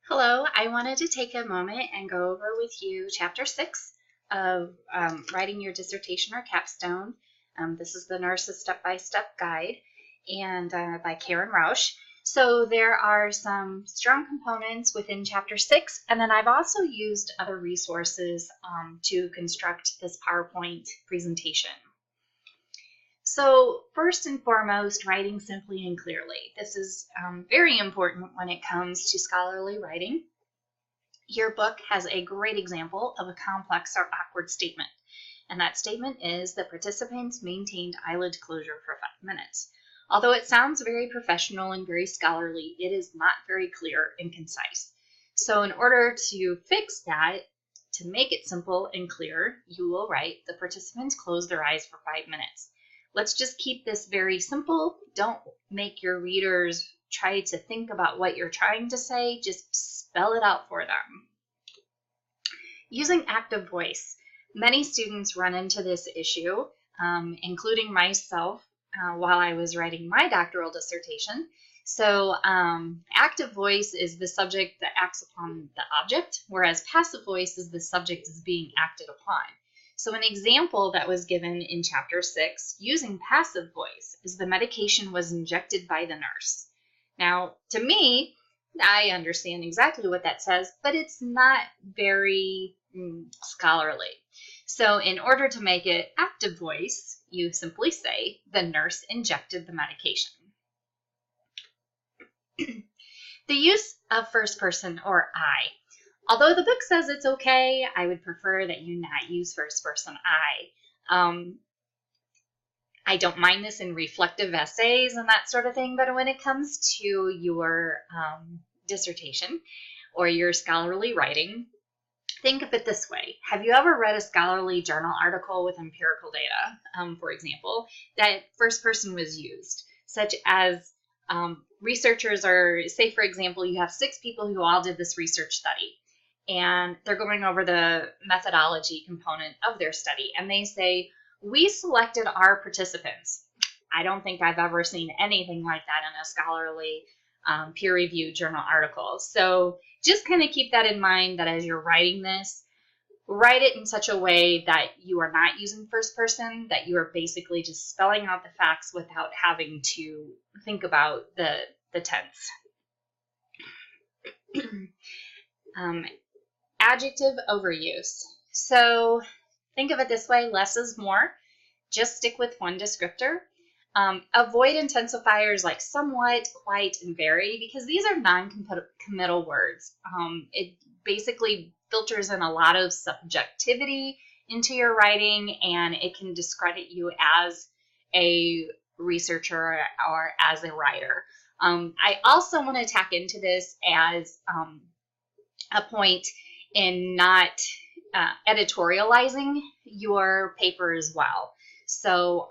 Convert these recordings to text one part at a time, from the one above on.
Hello, I wanted to take a moment and go over with you Chapter 6 of Writing Your Dissertation or Capstone. This is the Nurse's Step-by-Step Guide and by Karen Rausch. So there are some strong components within Chapter 6, and then I've also used other resources to construct this PowerPoint presentation. So first and foremost, writing simply and clearly. This is very important when it comes to scholarly writing. Your book has a great example of a complex or awkward statement, and that statement is that participants maintained eyelid closure for 5 minutes. Although it sounds very professional and very scholarly, it is not very clear and concise. So in order to fix that, to make it simple and clear, you will write the participants closed their eyes for 5 minutes. Let's just keep this very simple. Don't make your readers try to think about what you're trying to say. Just spell it out for them. Using active voice. Many students run into this issue, including myself while I was writing my doctoral dissertation. So active voice is the subject that acts upon the object, whereas passive voice is the subject is being acted upon. So an example that was given in Chapter 6 using passive voice is the medication was injected by the nurse. Now, to me, I understand exactly what that says, but it's not very scholarly. So in order to make it active voice, you simply say, the nurse injected the medication. The use of first person or I. Although the book says it's okay, I would prefer that you not use first person I. I don't mind this in reflective essays and that sort of thing, but when it comes to your dissertation or your scholarly writing, think of it this way. Have you ever read a scholarly journal article with empirical data, for example, that first person was used, such as researchers are, say for example, you have 6 people who all did this research study, and they're going over the methodology component of their study, and they say, we selected our participants. I don't think I've ever seen anything like that in a scholarly peer-reviewed journal article. So just kind of keep that in mind, that as you're writing this, write it in such a way that you are not using first person, that you are basically just spelling out the facts without having to think about the tense. Adjective overuse. So think of it this way, less is more. Just stick with one descriptor. Avoid intensifiers like somewhat, quite, and very, because these are non-committal words. It basically filters in a lot of subjectivity into your writing, and it can discredit you as a researcher or as a writer. I also want to tack into this as a point in not editorializing your paper as well. So,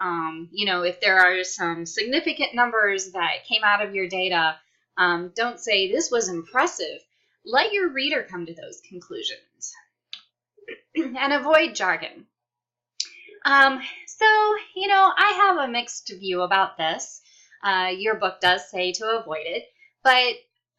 if there are some significant numbers that came out of your data, don't say this was impressive. Let your reader come to those conclusions. And avoid jargon. I have a mixed view about this. Your book does say to avoid it, but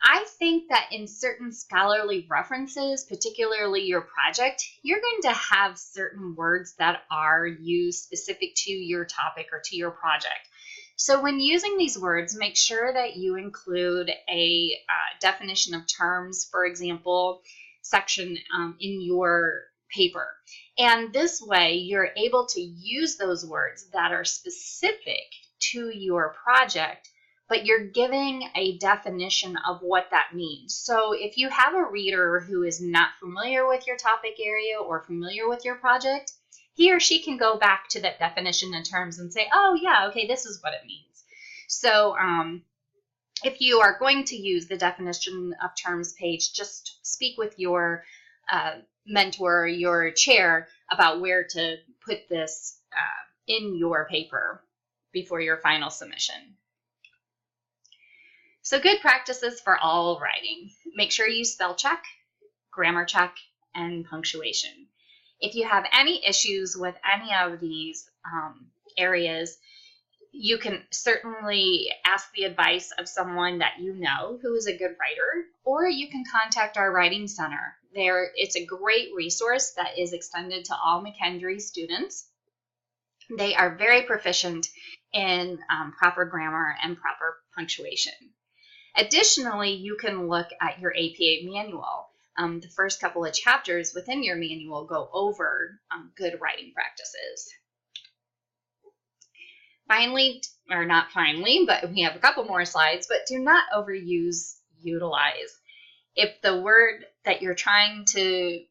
I think that in certain scholarly references, particularly your project, you're going to have certain words that are used specific to your topic or to your project. So when using these words, make sure that you include a definition of terms, for example, section in your paper. And this way, you're able to use those words that are specific to your project, but you're giving a definition of what that means. So if you have a reader who is not familiar with your topic area or familiar with your project, he or she can go back to that definition in terms and say, oh yeah, okay, this is what it means. So if you are going to use the definition of terms page, just speak with your mentor, your chair, about where to put this in your paper before your final submission. So good practices for all writing. Make sure you spell check, grammar check, and punctuation. If you have any issues with any of these areas, You can certainly ask the advice of someone that you know who is a good writer, or you can contact our Writing Center. It's a great resource that is extended to all McKendree students. They are very proficient in proper grammar and proper punctuation. Additionally, you can look at your APA manual. The first couple of chapters within your manual go over good writing practices. Finally, or not finally, but we have a couple more slides, but do not overuse utilize. If the word that you're trying to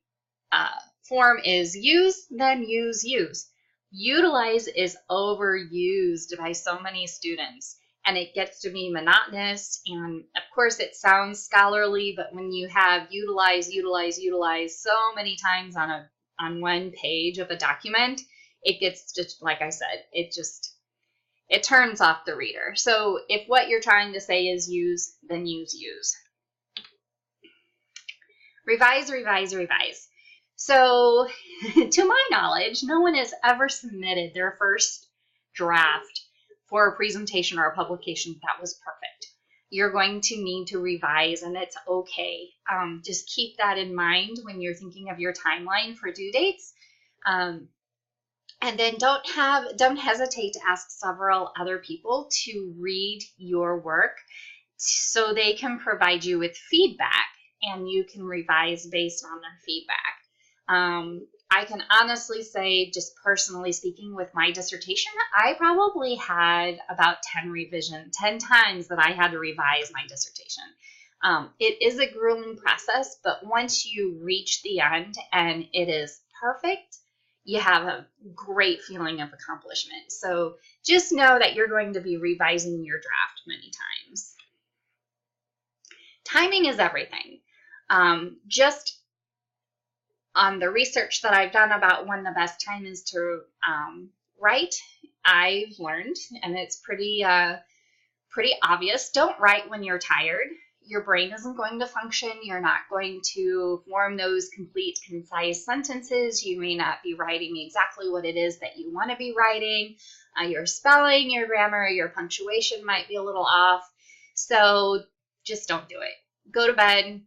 form is use, then use. Utilize is overused by so many students, and it gets to be monotonous, and of course it sounds scholarly, but when you have utilize so many times on one page of a document, it gets just, like I said, it turns off the reader. So if what you're trying to say is use, then use. Revise. So to my knowledge, no one has ever submitted their first draft for a presentation or a publication that was perfect. You're going to need to revise, and it's okay. Just keep that in mind when you're thinking of your timeline for due dates. And then don't hesitate to ask several other people to read your work so they can provide you with feedback, and you can revise based on their feedback. I can honestly say, just personally speaking, with my dissertation, I probably had about 10 times that I had to revise my dissertation. It is a grueling process, but once you reach the end and it is perfect, you have a great feeling of accomplishment. So just know that you're going to be revising your draft many times. Timing is everything. Just on the research that I've done about when the best time is to write, I've learned, and it's pretty obvious, don't write when you're tired. Your brain isn't going to function. You're not going to form those complete, concise sentences. You may not be writing exactly what it is that you want to be writing. Your spelling, your grammar, your punctuation might be a little off. So just don't do it. Go to bed,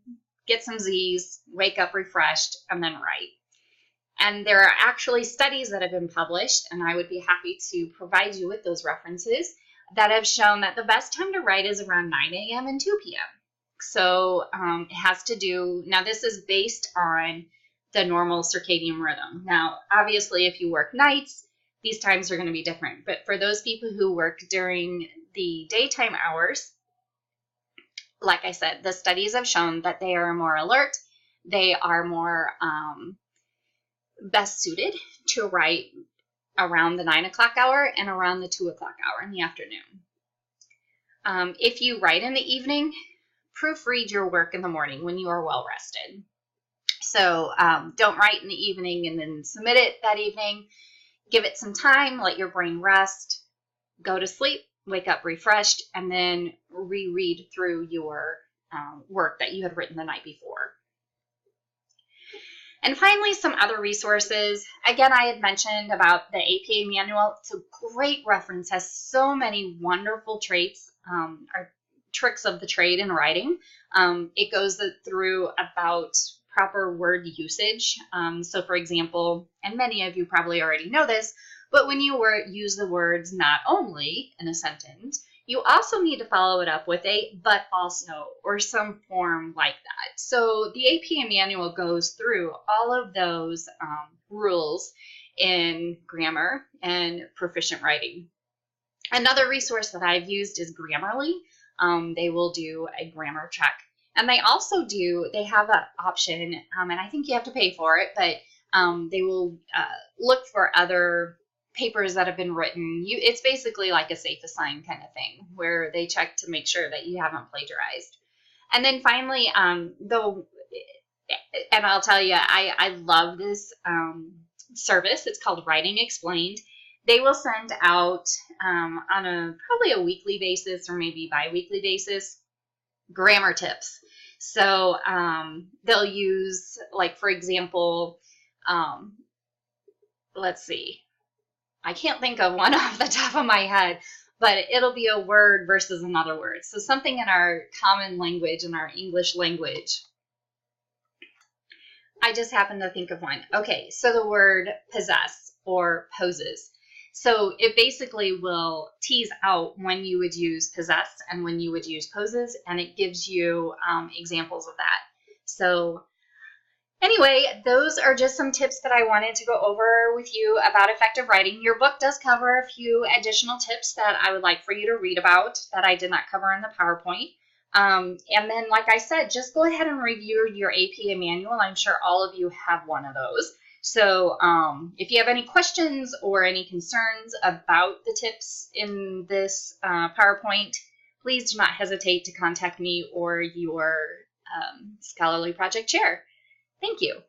get some Z's, wake up refreshed, and then write. And there are actually studies that have been published, and I would be happy to provide you with those references, that have shown that the best time to write is around 9 a.m. and 2 p.m. So it has to do, now this is based on the normal circadian rhythm. Now, obviously, if you work nights, these times are going to be different. But for those people who work during the daytime hours, like I said, the studies have shown that they are more alert. They are more best suited to write around the 9 o'clock hour and around the 2 o'clock hour in the afternoon. If you write in the evening, proofread your work in the morning when you are well rested. So don't write in the evening and then submit it that evening. Give it some time, let your brain rest, go to sleep, wake up refreshed, and then reread through your work that you had written the night before. And finally, some other resources. Again, I had mentioned about the APA manual. It's a great reference, has so many wonderful traits, or tricks of the trade in writing. It goes through about proper word usage. So for example, and many of you probably already know this, but when you use the words not only in a sentence, you also need to follow it up with a but also or some form like that. So the APA manual goes through all of those rules in grammar and proficient writing. Another resource that I've used is Grammarly. They will do a grammar check. And they also they have an option, and I think you have to pay for it, but they will look for other papers that have been written. It's basically like a safe assign kind of thing, where they check to make sure that you haven't plagiarized. And then finally, and I'll tell you, I love this service. It's called Writing Explained. They will send out on probably a weekly basis or maybe bi-weekly basis grammar tips. So they'll use, like, for example, let's see, I can't think of one off the top of my head, but it'll be a word versus another word. So something in our common language, in our English language. I just happened to think of one. Okay, so the word possess or poses. So it basically will tease out when you would use possess and when you would use poses, and it gives you examples of that. So anyway, those are just some tips that I wanted to go over with you about effective writing. Your book does cover a few additional tips that I would like for you to read about that I did not cover in the PowerPoint. And then, like I said, just go ahead and review your APA manual. I'm sure all of you have one of those. So if you have any questions or any concerns about the tips in this PowerPoint, please do not hesitate to contact me or your scholarly project chair. Thank you.